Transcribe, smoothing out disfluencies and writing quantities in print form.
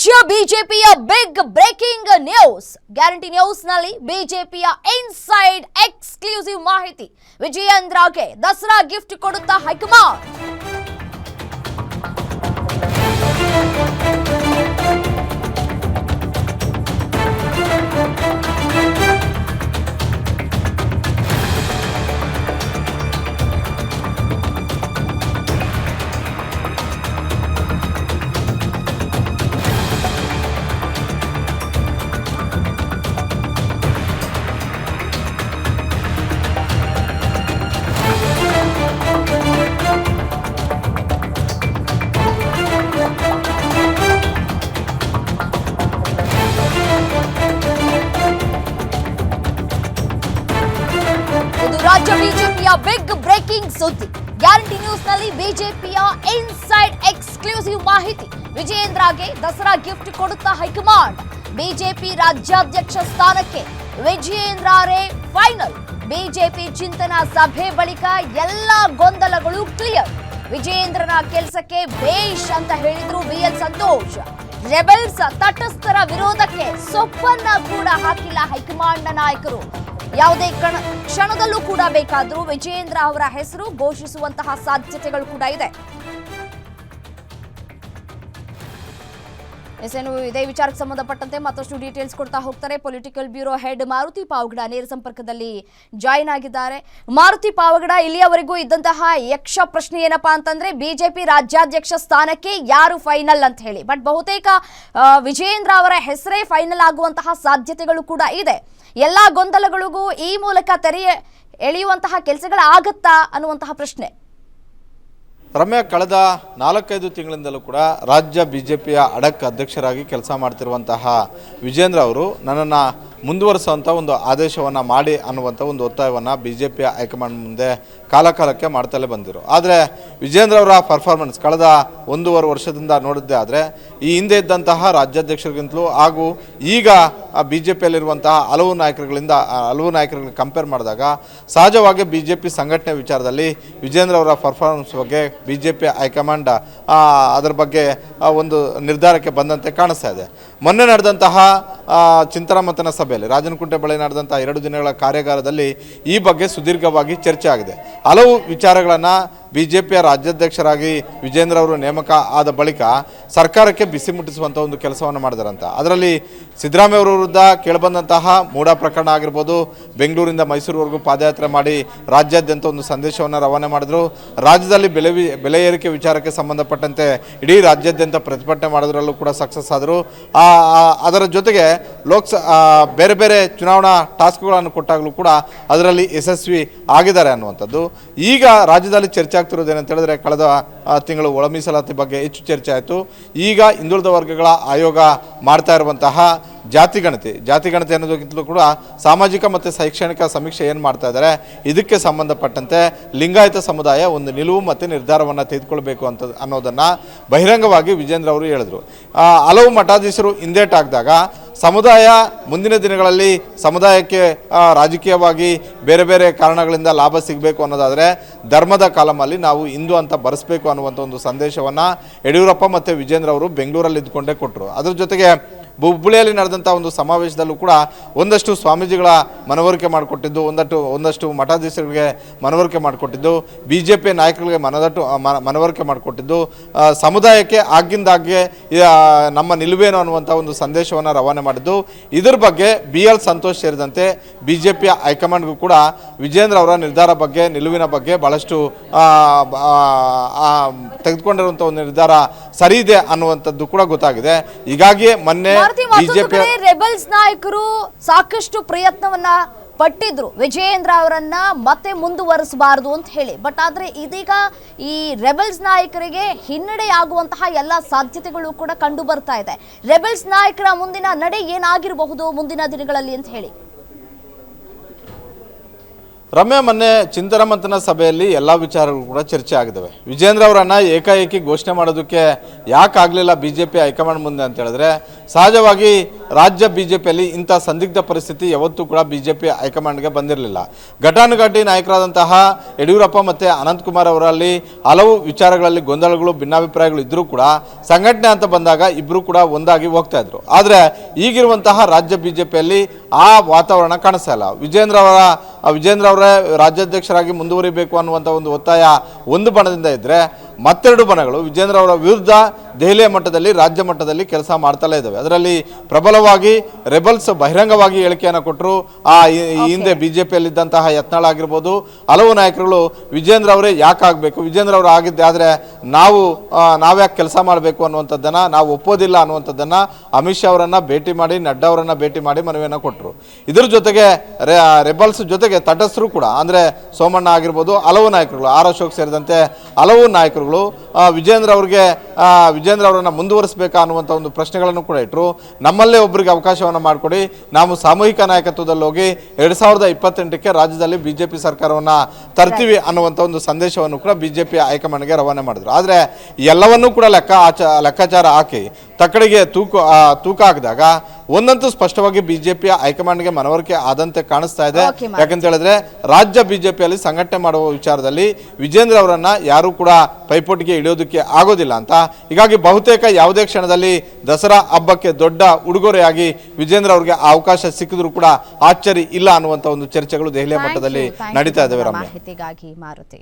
ರಾಜ್ಯ ಬಿಜೆಪಿಯ big breaking news guarantee news ನಲ್ಲಿ ಬಿಜೆಪಿಯ ಇನ್ಸೈಡ್ ಎಕ್ಸ್ಕ್ಲೂಸಿವ್ ಮಾಹಿತಿ. ವಿಜಯೇಂದ್ರಗೆ ದಸರಾ ಗಿಫ್ಟ್ ಕೊಡುತ್ತಾ ಹೈಕಮಾಂಡ್. ರಾಜ್ಯ ಬಿಜೆಪಿಯ ಬಿಗ್ ಬ್ರೇಕಿಂಗ್ ಸುದ್ದಿ ಗ್ಯಾರಂಟಿ ನ್ಯೂಸ್ ನಲ್ಲಿ ಬಿಜೆಪಿಯ ಇನ್ಸೈಡ್ ಎಕ್ಸ್ಕ್ಲೂಸಿವ್ ಮಾಹಿತಿ. ವಿಜಯೇಂದ್ರಗೆ ದಸರಾ ಗಿಫ್ಟ್ ಕೊಡುತ್ತಾ ಹೈಕಮಾಂಡ್. ಬಿಜೆಪಿ ರಾಜ್ಯಾಧ್ಯಕ್ಷ ಸ್ಥಾನಕ್ಕೆ ವಿಜಯೇಂದ್ರರೇ ಫೈನಲ್. ಬಿಜೆಪಿ ಚಿಂತನಾ ಸಭೆ ಬಳಿಕ ಎಲ್ಲ ಗೊಂದಲಗಳು ಕ್ಲಿಯರ್. ವಿಜಯೇಂದ್ರನ ಕೆಲಸಕ್ಕೆ ಬೇಷ್ ಅಂತ ಹೇಳಿದ್ರು ಬಿಎಲ್ ಸಂತೋಷ್. ರೆಬೆಲ್ಸ್ ತಟಸ್ಥರ ವಿರೋಧಕ್ಕೆ ಸೊಪ್ಪನ್ನ ಕೂಡ ಹಾಕಿಲ್ಲ ಹೈಕಮಾಂಡ್ನ ನಾಯಕರು. ಯಾವುದೇ ಕ್ಷಣದಲ್ಲೂ ಕೂಡ ಬೇಕಾದರೂ ವಿಜಯೇಂದ್ರ ಅವರ ಹೆಸರು ಘೋಷಿಸುವಂತಹ ಸಾಧ್ಯತೆಗಳು ಕೂಡ ಇದೆ. ಇದೇ ವಿಚಾರಕ್ಕೆ ಸಂಬಂಧಪಟ್ಟಂತೆ ಮತ್ತಷ್ಟು ಡೀಟೇಲ್ಸ್ ಕೊಡ್ತಾ ಹೋಗ್ತಾರೆ political bureau head Maruti Pavagada ನೇರ ಸಂಪರ್ಕದಲ್ಲಿ ಜಾಯಿನ್ ಆಗಿದ್ದಾರೆ. ಮಾರುತಿ ಪಾವಗಡ, ಇಲ್ಲಿಯವರೆಗೂ ಇದ್ದಂತಹ ಯಕ್ಷ ಪ್ರಶ್ನೆ ಏನಪ್ಪಾ ಅಂತಂದ್ರೆ ಬಿಜೆಪಿ ರಾಜ್ಯಾಧ್ಯಕ್ಷ ಸ್ಥಾನಕ್ಕೆ ಯಾರು ಫೈನಲ್ ಅಂತ ಹೇಳಿ, ಬಟ್ ಬಹುತೇಕ ವಿಜಯೇಂದ್ರ ಅವರ ಹೆಸರೇ ಫೈನಲ್ ಆಗುವಂತಹ ಸಾಧ್ಯತೆಗಳು ಕೂಡ ಇದೆ. ಎಲ್ಲಾ ಗೊಂದಲಗಳಿಗೂ ಈ ಮೂಲಕ ತೆರೆ ಎಳೆಯುವಂತಹ ಕೆಲಸಗಳಾಗತ್ತಾ ಅನ್ನುವಂತಹ ಪ್ರಶ್ನೆ. ರಮ್ಯಾ, ಕಳೆದ 4-5 ತಿಂಗಳಿಂದಲೂ ಕೂಡ ರಾಜ್ಯ ಬಿಜೆಪಿಯ ಅಡಕ್ ಅಧ್ಯಕ್ಷರಾಗಿ ಕೆಲಸ ಮಾಡ್ತಿರುವಂತಹ ವಿಜೇಂದ್ರ ಅವರು ನನ್ನನ್ನು ಮುಂದುವರಿಸುವಂಥ ಒಂದು ಆದೇಶವನ್ನು ಮಾಡಿ ಅನ್ನುವಂಥ ಒಂದು ಒತ್ತಾಯವನ್ನು ಬಿಜೆಪಿಯ ಹೈಕಮಾಂಡ್ ಮುಂದೆ ಕಾಲಕಾಲಕ್ಕೆ ಮಾಡ್ತಲೇ ಬಂದಿರು. ಆದರೆ ವಿಜೇಂದ್ರ ಅವರ ಪರ್ಫಾರ್ಮೆನ್ಸ್ ಕಳೆದ 1.5 ವರ್ಷದಿಂದ ನೋಡಿದ್ದೇ ಆದರೆ ಈ ಹಿಂದೆ ಇದ್ದಂತಹ ರಾಜ್ಯಾಧ್ಯಕ್ಷರಿಗಿಂತಲೂ ಹಾಗೂ ಈಗ ಬಿಜೆಪಿಯಲ್ಲಿರುವಂತಹ ಹಲವು ನಾಯಕರುಗಳಿಗೆ ಕಂಪೇರ್ ಮಾಡಿದಾಗ ಸಹಜವಾಗಿ ಬಿಜೆಪಿ ಸಂಘಟನೆ ವಿಚಾರದಲ್ಲಿ ವಿಜೇಂದ್ರ ಅವರ ಪರ್ಫಾರ್ಮೆನ್ಸ್ ಬಗ್ಗೆ ಬಿಜೆಪಿ ಹೈಕಮಾಂಡ್ ಅದರ ಬಗ್ಗೆ ಒಂದು ನಿರ್ಧಾರಕ್ಕೆ ಬಂದಂತೆ ಕಾಣಿಸ್ತಾ ಇದೆ. ಮೊನ್ನೆ ನಡೆದಂತಹ ಚಿಂತನ ಮಂಥನ ಸಭೆಯಲ್ಲಿ ರಾಜನಕುಂಟೆ ಬಳಿ ನಡೆದಂಥ 2 ದಿನಗಳ ಕಾರ್ಯಾಗಾರದಲ್ಲಿ ಈ ಬಗ್ಗೆ ಸುದೀರ್ಘವಾಗಿ ಚರ್ಚೆ ಆಗಿದೆ. ಹಲವು ವಿಚಾರಗಳನ್ನು ಬಿಜೆಪಿಯ ರಾಜ್ಯಾಧ್ಯಕ್ಷರಾಗಿ ವಿಜೇಂದ್ರ ಅವರು ನೇಮಕ ಆದ ಬಳಿಕ ಸರ್ಕಾರಕ್ಕೆ ಬಿಸಿ ಮುಟ್ಟಿಸುವಂಥ ಒಂದು ಕೆಲಸವನ್ನು ಮಾಡಿದಾರಂತ. ಅದರಲ್ಲಿ ಸಿದ್ದರಾಮಯ್ಯ ಅವರ ವಿರುದ್ಧ ಕೇಳಿಬಂದಂತಹ ಮೂಢ ಪ್ರಕರಣ ಆಗಿರ್ಬೋದು, ಬೆಂಗಳೂರಿಂದ ಮೈಸೂರುವರೆಗೂ ಪಾದಯಾತ್ರೆ ಮಾಡಿ ರಾಜ್ಯಾದ್ಯಂತ ಒಂದು ಸಂದೇಶವನ್ನು ರವಾನೆ ಮಾಡಿದ್ರು. ರಾಜ್ಯದಲ್ಲಿ ಬೆಲೆ ಏರಿಕೆ ವಿಚಾರಕ್ಕೆ ಸಂಬಂಧಪಟ್ಟಂತೆ ಇಡೀ ರಾಜ್ಯಾದ್ಯಂತ ಪ್ರತಿಭಟನೆ ಮಾಡೋದ್ರಲ್ಲೂ ಕೂಡ ಸಕ್ಸಸ್ ಆದರು. ಅದರ ಜೊತೆಗೆ ಬೇರೆ ಬೇರೆ ಚುನಾವಣಾ ಟಾಸ್ಕ್ಗಳನ್ನು ಕೊಟ್ಟಾಗಲೂ ಕೂಡ ಅದರಲ್ಲಿ ಯಶಸ್ವಿ ಆಗಿದ್ದಾರೆ ಅನ್ನುವಂಥದ್ದು. ಈಗ ರಾಜ್ಯದಲ್ಲಿ ಚರ್ಚೆ ಆಗ್ತಿರೋದು ಏನಂತ ಹೇಳಿದ್ರೆ, ಕಳೆದ ತಿಂಗಳು ಒಳ ಮೀಸಲಾತಿ ಬಗ್ಗೆ ಹೆಚ್ಚು ಚರ್ಚೆ ಆಯಿತು. ಈಗ ಹಿಂದುಳಿದ ವರ್ಗಗಳ ಆಯೋಗ ಮಾಡ್ತಾ ಇರುವಂತಹ ಜಾತಿಗಣತಿ ಅನ್ನೋದಕ್ಕಿಂತಲೂ ಕೂಡ ಸಾಮಾಜಿಕ ಮತ್ತು ಶೈಕ್ಷಣಿಕ ಸಮೀಕ್ಷೆ ಏನು ಮಾಡ್ತಾ ಇದ್ದಾರೆ, ಇದಕ್ಕೆ ಸಂಬಂಧಪಟ್ಟಂತೆ ಲಿಂಗಾಯತ ಸಮುದಾಯ ಒಂದು ನಿಲುವು ಮತ್ತು ನಿರ್ಧಾರವನ್ನು ತೆಗೆದುಕೊಳ್ಬೇಕು ಅಂತ ಅನ್ನೋದನ್ನು ಬಹಿರಂಗವಾಗಿ ವಿಜೇಂದ್ರ ಅವರು ಹೇಳಿದರು. ಹಲವು ಮಠಾಧೀಶರು ಹಿಂದೇಟಾಕಿದಾಗ ಸಮುದಾಯ ಮುಂದಿನ ದಿನಗಳಲ್ಲಿ ಸಮುದಾಯಕ್ಕೆ ರಾಜಕೀಯವಾಗಿ ಬೇರೆ ಬೇರೆ ಕಾರಣಗಳಿಂದ ಲಾಭ ಸಿಗಬೇಕು ಅನ್ನೋದಾದರೆ ಧರ್ಮದ ಕಾಲಮಲ್ಲಿ ನಾವು ಹಿಂದೂ ಅಂತ ಬರೆಸಬೇಕು ಅನ್ನುವಂಥ ಒಂದು ಸಂದೇಶವನ್ನು ಯಡಿಯೂರಪ್ಪ ಮತ್ತು ವಿಜೇಂದ್ರ ಅವರು ಬೆಂಗಳೂರಲ್ಲಿ ಇದ್ದುಕೊಂಡೇ ಕೊಟ್ಟರು. ಅದರ ಜೊತೆಗೆ ಹುಬ್ಬಳ್ಳಿಯಲ್ಲಿ ನಡೆದಂಥ ಒಂದು ಸಮಾವೇಶದಲ್ಲೂ ಕೂಡ ಒಂದಷ್ಟು ಸ್ವಾಮೀಜಿಗಳ ಮನವರಿಕೆ ಮಾಡಿಕೊಟ್ಟಿದ್ದು, ಒಂದಷ್ಟು ಮಠಾಧೀಶರಿಗೆ ಮನವರಿಕೆ ಮಾಡಿಕೊಟ್ಟಿದ್ದು, ಬಿಜೆಪಿ ನಾಯಕರಿಗೆ ಮನವರಿಕೆ ಮಾಡಿಕೊಟ್ಟಿದ್ದು, ಸಮುದಾಯಕ್ಕೆ ಆಗಿಂದಾಗ್ಗೆ ನಮ್ಮ ನಿಲುವೇನು ಅನ್ನುವಂಥ ಒಂದು ಸಂದೇಶವನ್ನು ರವಾನೆ ಮಾಡಿದ್ದು. ಇದರ ಬಗ್ಗೆ ಬಿಎಲ್ ಸಂತೋಷ್ ಸೇರಿದಂತೆ ಬಿಜೆಪಿಯ ಹೈಕಮಾಂಡ್ಗೂ ಕೂಡ ವಿಜೇಂದ್ರ ಅವರ ನಿರ್ಧಾರ ಬಗ್ಗೆ, ನಿಲುವಿನ ಬಗ್ಗೆ ಬಹಳಷ್ಟು ತೆಗೆದುಕೊಂಡಿರುವಂಥ ಒಂದು ನಿರ್ಧಾರ ಸರಿ ಇದೆ ಅನ್ನುವಂಥದ್ದು ಕೂಡ ಗೊತ್ತಾಗಿದೆ. ಹೀಗಾಗಿ ಮೊನ್ನೆ ಬಿಜೆಪಿ ರೆಬೆಲ್ಸ್ ನಾಯಕರು ಸಾಕಷ್ಟು ಪ್ರಯತ್ನವನ್ನ ಪಟ್ಟಿದ್ರು ವಿಜಯೇಂದ್ರ ಅವರನ್ನ ಮತ್ತೆ ಮುಂದುವರಿಸಬಾರದು ಅಂತ ಹೇಳಿ, ಬಟ್ ಆದ್ರೆ ಇದೀಗ ಈ ರೆಬೆಲ್ಸ್ ನಾಯಕರಿಗೆ ಹಿನ್ನಡೆ ಆಗುವಂತಹ ಎಲ್ಲ ಸಾಧ್ಯತೆಗಳು ಕೂಡ ಕಂಡು ಬರ್ತಾ ಇದೆ. ರೆಬೆಲ್ಸ್ ನಾಯಕರ ಮುಂದಿನ ನಡೆ ಏನಾಗಿರಬಹುದು ಮುಂದಿನ ದಿನಗಳಲ್ಲಿ ಅಂತ ಹೇಳಿ. ರಮ್ಯಾ, ಮೊನ್ನೆ ಚಿಂತನ ಮಂಥನ ಸಭೆಯಲ್ಲಿ ಎಲ್ಲ ವಿಚಾರಗಳು ಕೂಡ ಚರ್ಚೆ ಆಗಿದ್ದಾವೆ. ವಿಜೇಂದ್ರ ಅವರನ್ನ ಏಕಾಏಕಿ ಘೋಷಣೆ ಮಾಡೋದಕ್ಕೆ ಯಾಕಾಗಲಿಲ್ಲ ಬಿಜೆಪಿ ಹೈಕಮಾಂಡ್ ಮುಂದೆ ಅಂತ ಹೇಳಿದ್ರೆ, ಸಹಜವಾಗಿ ರಾಜ್ಯ ಬಿಜೆಪಿಯಲ್ಲಿ ಇಂಥ ಸಂದಿಗ್ಧ ಪರಿಸ್ಥಿತಿ ಯಾವತ್ತೂ ಕೂಡ ಬಿಜೆಪಿ ಹೈಕಮಾಂಡ್ಗೆ ಬಂದಿರಲಿಲ್ಲ. ಘಟಾನುಘಟಿ ನಾಯಕರಾದಂತಹ ಯಡಿಯೂರಪ್ಪ ಮತ್ತು ಅನಂತಕುಮಾರ್ ಅವರಲ್ಲಿ ಹಲವು ವಿಚಾರಗಳಲ್ಲಿ ಗೊಂದಲಗಳು, ಭಿನ್ನಾಭಿಪ್ರಾಯಗಳು ಇದ್ದರೂ ಕೂಡ ಸಂಘಟನೆ ಅಂತ ಬಂದಾಗ ಇಬ್ಬರು ಕೂಡ ಒಂದಾಗಿ ಹೋಗ್ತಾ ಇದ್ರು. ಆದರೆ ಈಗಿರುವಂತಹ ರಾಜ್ಯ ಬಿಜೆಪಿಯಲ್ಲಿ ಆ ವಾತಾವರಣ ಕಾಣಿಸ್ತಾ ಇಲ್ಲ. ವಿಜೇಂದ್ರ ಅವರೇ ರಾಜ್ಯಾಧ್ಯಕ್ಷರಾಗಿ ಮುಂದುವರಿಬೇಕು ಅನ್ನುವಂಥ ಒಂದು ಒತ್ತಾಯ ಒಂದು ಬಣದಿಂದ ಇದ್ದರೆ, ಮತ್ತೆರಡು ಬಣಗಳು ವಿಜೇಂದ್ರ ಅವರ ವಿರುದ್ಧ ದೆಹಲಿಯ ಮಟ್ಟದಲ್ಲಿ, ರಾಜ್ಯ ಮಟ್ಟದಲ್ಲಿ ಕೆಲಸ ಮಾಡ್ತಲೇ ಇದ್ದಾವೆ. ಅದರಲ್ಲಿ ಪ್ರಬಲವಾಗಿ ರೆಬಲ್ಸ್ ಬಹಿರಂಗವಾಗಿ ಹೇಳಿಕೆಯನ್ನು ಕೊಟ್ಟರು. ಹಿಂದೆ ಬಿಜೆಪಿಯಲ್ಲಿದ್ದಂತಹ ಯತ್ನಾಳ್ ಆಗಿರ್ಬೋದು, ಹಲವು ನಾಯಕರುಗಳು ವಿಜೇಂದ್ರ ಅವರೇ ಯಾಕಾಗಬೇಕು, ವಿಜೇಂದ್ರ ಅವರು ಆಗಿದ್ದೆ ಆದರೆ ನಾವ್ಯಾಕೆ ಕೆಲಸ ಮಾಡಬೇಕು ಅನ್ನುವಂಥದ್ದನ್ನು ನಾವು ಒಪ್ಪೋದಿಲ್ಲ ಅನ್ನುವಂಥದ್ದನ್ನು ಅಮಿತ್ ಶಾ ಅವರನ್ನು ಭೇಟಿ ಮಾಡಿ, ನಡ್ಡಾ ಅವರನ್ನು ಭೇಟಿ ಮಾಡಿ ಮನವಿಯನ್ನು ಕೊಟ್ಟರು. ಇದರ ಜೊತೆಗೆ ರೆಬಲ್ಸ್ ಜೊತೆಗೆ ತಟಸ್ಥರು ಕೂಡ, ಅಂದರೆ ಸೋಮಣ್ಣ ಆಗಿರ್ಬೋದು, ಹಲವು ನಾಯಕರುಗಳು, ಆರ್ ಅಶೋಕ್ ಸೇರಿದಂತೆ ಹಲವು ನಾಯಕರುಗಳು ವಿಜೇಂದ್ರ ಅವರನ್ನು ಮುಂದುವರಿಸಬೇಕಾ ಅನ್ನುವಂಥ ಒಂದು ಪ್ರಶ್ನೆಗಳನ್ನು ಕೂಡ ಇಟ್ಟರು. ನಮ್ಮಲ್ಲೇ ಒಬ್ಬರಿಗೆ ಅವಕಾಶವನ್ನು ಮಾಡಿಕೊಡಿ, ನಾವು ಸಾಮೂಹಿಕ ನಾಯಕತ್ವದಲ್ಲಿ ಹೋಗಿ 2028ಕ್ಕೆ ರಾಜ್ಯದಲ್ಲಿ ಬಿಜೆಪಿ ಸರ್ಕಾರವನ್ನು ತರ್ತೀವಿ ಅನ್ನುವಂಥ ಒಂದು ಸಂದೇಶವನ್ನು ಕೂಡ ಬಿಜೆಪಿ ಹೈಕಮಾಂಡ್ಗೆ ರವಾನೆ ಮಾಡಿದ್ರು. ಆದರೆ ಎಲ್ಲವನ್ನೂ ಕೂಡ ಲೆಕ್ಕಾಚಾರ ಹಾಕಿ ತಕ್ಕಡಿಗೆ ತೂಕ ಹಾಕಿದಾಗ ಒಂದಂತೂ ಸ್ಪಷ್ಟವಾಗಿ ಬಿಜೆಪಿಯ ಹೈಕಮಾಂಡ್ಗೆ ಮನವರಿಕೆ ಆದಂತೆ ಕಾಣಿಸ್ತಾ ಇದೆ. ಯಾಕಂತ ಹೇಳಿದ್ರೆ ರಾಜ್ಯ ಬಿಜೆಪಿಯಲ್ಲಿ ಸಂಘಟನೆ ಮಾಡುವ ವಿಚಾರದಲ್ಲಿ ವಿಜೇಂದ್ರ ಅವರನ್ನ ಯಾರು ಕೂಡ ಪೈಪೋಟಿಗೆ ಇಳಿಯೋದಕ್ಕೆ ಆಗೋದಿಲ್ಲ ಅಂತ. ಹೀಗಾಗಿ ಬಹುತೇಕ ಯಾವುದೇ ಕ್ಷಣದಲ್ಲಿ ದಸರಾ ಹಬ್ಬಕ್ಕೆ ದೊಡ್ಡ ಉಡುಗೊರೆಯಾಗಿ ವಿಜೇಂದ್ರ ಅವರಿಗೆ ಅವಕಾಶ ಸಿಕ್ಕಿದ್ರು ಕೂಡ ಆಶ್ಚರ್ಯ ಇಲ್ಲ ಅನ್ನುವಂಥ ಒಂದು ಚರ್ಚೆಗಳು ದೆಹಲಿಯ ಮಟ್ಟದಲ್ಲಿ ನಡೀತಾ ಇದ್ದಾವೆ. ಮಾಹಿತಿಗಾಗಿ ಮಾರುತಿ.